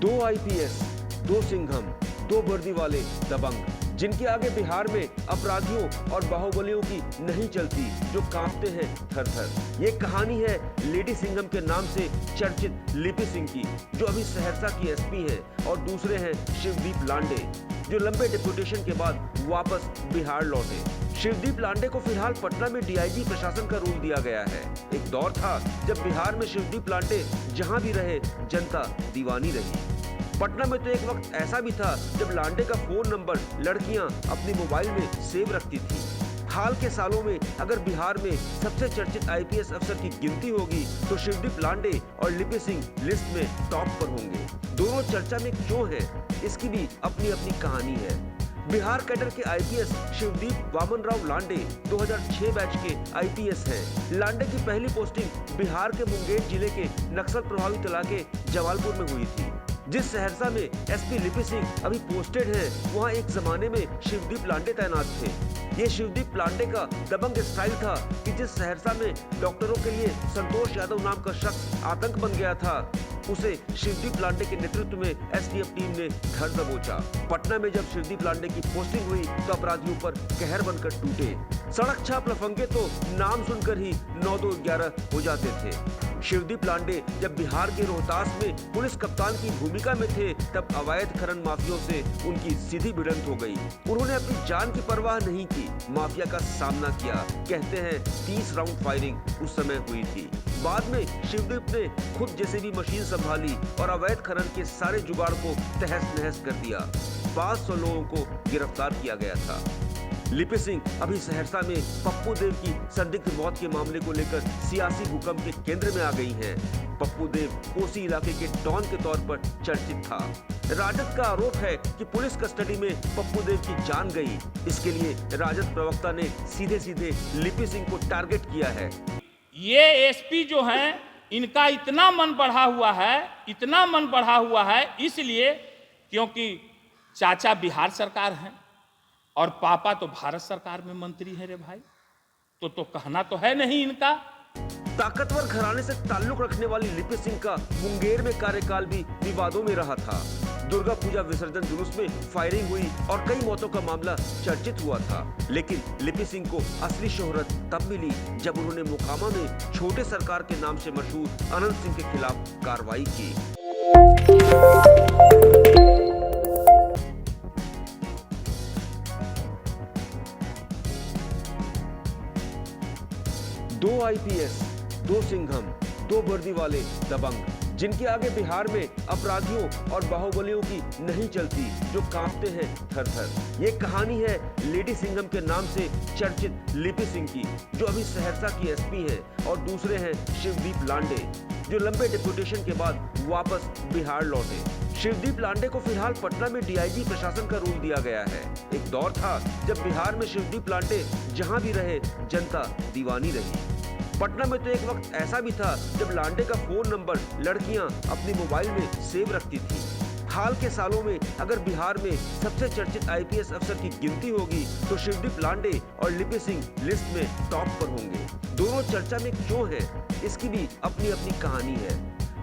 दो आईपीएस, दो सिंघम, दो वर्दी वाले दबंग, जिनके आगे बिहार में अपराधियों और बाहुबलियों की नहीं चलती, जो कांपते हैं थर थर। ये कहानी है लेडी सिंघम के नाम से चर्चित लिपि सिंह की, जो अभी सहरसा की एसपी हैं, और दूसरे हैं शिवदीप लांडे, जो लंबे डिप्यूटेशन के बाद वापस बिहार लौटे। शिवदीप लांडे को फिलहाल पटना में डीआईजी प्रशासन का रोल दिया गया है। एक दौर था जब बिहार में शिवदीप लांडे जहां भी रहे जनता दीवानी रही। पटना में तो एक वक्त ऐसा भी था जब लांडे का फोन नंबर लड़कियां अपने मोबाइल में सेव रखती थी। हाल के सालों में अगर बिहार में सबसे चर्चित आईपीएस अफसर की गिनती होगी तो शिवदीप लांडे और लिपि सिंह लिस्ट में टॉप पर होंगे। दोनों चर्चा में क्यों हैं, इसकी भी अपनी अपनी कहानी है। बिहार कैडर के आईपीएस शिवदीप वामन राव लांडे 2006 बैच के आईपीएस हैं। लांडे की पहली पोस्टिंग बिहार के मुंगेर जिले के नक्सल प्रभावित इलाके जमालपुर में हुई थी। जिस सहरसा में एसपी लिपि सिंह अभी पोस्टेड हैं, वहां एक जमाने में शिवदीप लांडे तैनात थे। ये शिवदीप लांडे का दबंग स्टाइल था कि जिस सहरसा में डॉक्टरों के लिए संतोष यादव नाम का शख्स आतंक बन गया था, उसे शिवदीप लांडे के नेतृत्व में एसटीएफ टीम ने घर दबोचा। पटना में जब शिवदीप लांडे की पोस्टिंग हुई तो अपराधियों पर कहर बनकर टूटे। सड़क छाप लफंगे तो नाम सुनकर ही 9-2-11 हो जाते थे। शिवदीप लांडे जब बिहार के रोहतास में पुलिस कप्तान की भूमिका में थे, तब अवैध खनन माफियों से उनकी सीधी भिड़ंत हो गई। उन्होंने अपनी जान की परवाह नहीं की, माफिया का सामना किया। कहते हैं 30 राउंड फायरिंग उस समय हुई थी। बाद में शिवदीप ने खुद जेसीबी मशीन संभाली और अवैध खनन के सारे जुगाड़ को तहस नहस कर दिया। 500 लोगों को गिरफ्तार किया गया था। लिपि सिंह अभी सहरसा में पप्पू देव की संदिग्ध मौत के मामले को लेकर सियासी भूकंप के केंद्र में आ गई हैं। पप्पू देव कोसी इलाके के डॉन के तौर पर चर्चित था। राजद का आरोप है कि पुलिस कस्टडी में पप्पू देव की जान गई। इसके लिए राजद प्रवक्ता ने सीधे सीधे लिपि सिंह को टारगेट किया है। ये एसपी जो हैं, इनका इतना मन बढ़ा हुआ है, इसलिए क्योंकि चाचा बिहार सरकार हैं और पापा तो भारत सरकार में मंत्री हैं रे भाई, तो कहना तो है नहीं इनका। ताकतवर घराने से ताल्लुक रखने वाली लिपि सिंह का मुंगेर में कार्यकाल भी विवादों में रहा था। दुर्गा पूजा विसर्जन जुलूस में फायरिंग हुई और कई मौतों का मामला चर्चित हुआ था। लेकिन लिपि सिंह को असली शोहरत तब मिली जब उन्होंने मोकामा में छोटे सरकार के नाम से मशहूर अनंत सिंह के खिलाफ कार्रवाई की। दो आईपीएस, दो सिंघम, दो वर्दी वाले दबंग, जिनके आगे बिहार में अपराधियों और बाहुबलियों की नहीं चलती, जो कांपते हैं थर थर। ये कहानी है लेडी सिंघम के नाम से चर्चित लिपि सिंह की, जो अभी सहरसा की एसपी हैं, और दूसरे हैं शिवदीप लांडे, जो लंबे डिप्यूटेशन के बाद वापस बिहार लौटे। शिवदीप लांडे को फिलहाल पटना में डीआईजी प्रशासन का रोल दिया गया है। एक दौर था जब बिहार में शिवदीप लांडे जहां भी रहे जनता दीवानी रही। पटना में तो एक वक्त ऐसा भी था जब लांडे का फोन नंबर लड़कियां अपने मोबाइल में सेव रखती थी। हाल के सालों में अगर बिहार में सबसे चर्चित आईपीएस अफसर की गिनती होगी तो शिवदीप लांडे और लिपि सिंह लिस्ट में टॉप पर होंगे। दोनों चर्चा में क्यों हैं, इसकी भी अपनी अपनी कहानी है।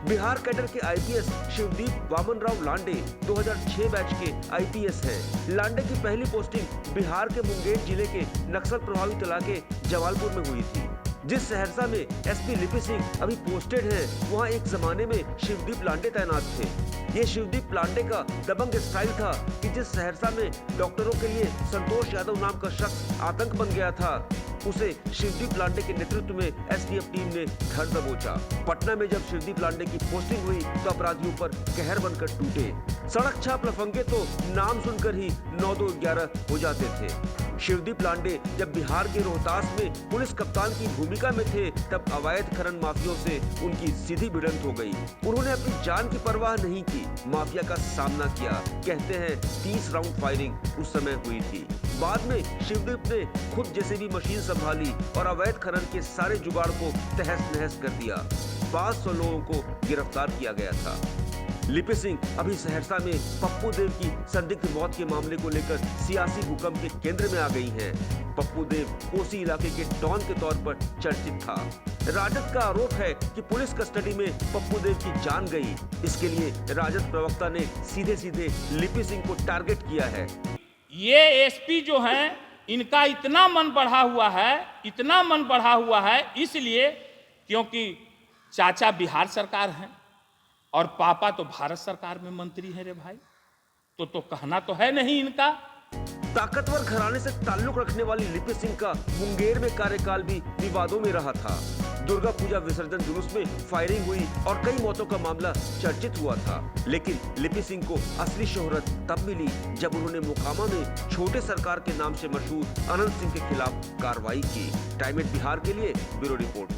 बिहार कैडर के आईपीएस शिवदीप वामन राव लांडे 2006 बैच के आईपीएस हैं। लांडे की पहली पोस्टिंग बिहार के मुंगेर जिले के नक्सल प्रभावित इलाके जमालपुर में हुई थी। जिस सहरसा में एसपी लिपि सिंह अभी पोस्टेड हैं, वहां एक जमाने में शिवदीप लांडे तैनात थे। ये शिवदीप लांडे का दबंग स्टाइल था कि जिस सहरसा में डॉक्टरों के लिए संतोष यादव नाम का शख्स आतंक बन गया था, उसे शिवदीप लांडे के नेतृत्व में एसटीएफ टीम ने घर दबोचा। पटना में जब शिवदीप लांडे की पोस्टिंग हुई तो अपराधियों पर कहर बनकर टूटे। सड़क छाप लफंगे तो नाम सुनकर ही 9-2-11 हो जाते थे। शिवदीप लांडे जब बिहार के रोहतास में पुलिस कप्तान की भूमिका में थे, तब अवैध खनन माफियों से उनकी सीधी भिड़ंत हो गई। उन्होंने अपनी जान की परवाह नहीं की, माफिया का सामना किया। कहते हैं 30 राउंड फायरिंग उस समय हुई थी। बाद में शिवदीप ने खुद जेसीबी मशीन संभाली और अवैध खनन के सारे जुगाड़ को तहस नहस कर दिया। 500 लोगों को गिरफ्तार किया गया था। लिपि सिंह अभी सहरसा में पप्पू देव की संदिग्ध मौत के मामले को लेकर सियासी भूकंप के केंद्र में आ गई हैं। पप्पू देव कोसी इलाके के डॉन के तौर पर चर्चित था। राजद का आरोप है कि पुलिस कस्टडी में पप्पू देव की जान गई। इसके लिए राजद प्रवक्ता ने सीधे सीधे लिपि सिंह को टारगेट किया है। ये एसपी जो हैं, इनका इतना मन बढ़ा हुआ है, इतना मन बढ़ा हुआ है, इसलिए क्योंकि चाचा बिहार सरकार हैं और पापा तो भारत सरकार में मंत्री हैं रे भाई, तो कहना तो है नहीं इनका। ताकतवर घराने से ताल्लुक रखने वाली लिपि सिंह का मुंगेर में कार्यकाल भी विवादों में रहा था। दुर्गा पूजा विसर्जन जुलूस में फायरिंग हुई और कई मौतों का मामला चर्चित हुआ था। लेकिन लिपि सिंह को असली शोहरत तब मिली जब उन्होंने मोकामा में छोटे सरकार के नाम से मशहूर अनंत सिंह के खिलाफ कार्रवाई की। टाइम 8 बिहार के लिए ब्यूरो रिपोर्ट।